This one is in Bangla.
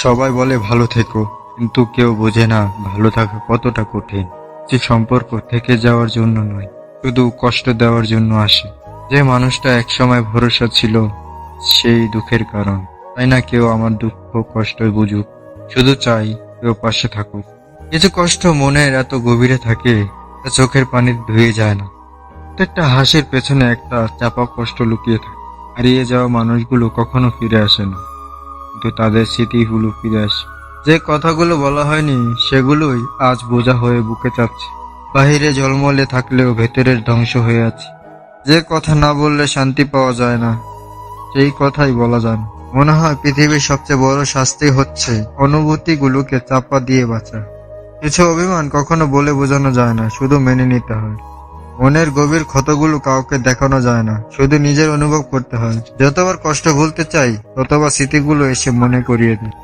সবাই বলে ভালো থেকো, কিন্তু কেউ বোঝে না ভালো থাকা কতটা কঠিন। যে সম্পর্ক থেকে যাওয়ার জন্য নয়, শুধু কষ্ট দেওয়ার জন্য আসে। যে মানুষটা একসময় ভরসা ছিল, সেই দুঃখের কারণ। তাই না কেউ আমার দুঃখ কষ্ট বুঝুক, শুধু চাই কেউ পাশে থাকুক। কিছু কষ্ট মনের এত গভীরে থাকে, তা চোখের পানি ধুয়ে যায় না। প্রত্যেকটা হাসির পেছনে একটা চাপা কষ্ট লুকিয়ে থাকে। হারিয়ে যাওয়া মানুষগুলো কখনো ফিরে আসে না, কিন্তু তাদের স্মৃতিগুলো ফিরে আসে। যে কথাগুলো বলা হয়নি, সেগুলোই আজ বোঝা হয়ে বুকে চাপছে। বাহিরে ঝলমলে থাকলেও ভেতরের ধ্বংস হয়ে আছে। যে কথা না বললে শান্তি পাওয়া যায় না, সেই কথাই বলা যায় না। মনে হয় পৃথিবীর সবচেয়ে বড় শাস্তি হচ্ছে অনুভূতিগুলোকে চাপা দিয়ে বাঁচা। কিছু অভিমান কখনো বলে বোঝানো যায় না, শুধু মেনে নিতে হয়। মনের গভীর ক্ষতগুলো কাউকে দেখানো যায় না, শুধু নিজের অনুভব করতে হয়। যতবার কষ্ট ভুলতে চাই, ততবার স্মৃতিগুলো এসে মনে করিয়ে দেয়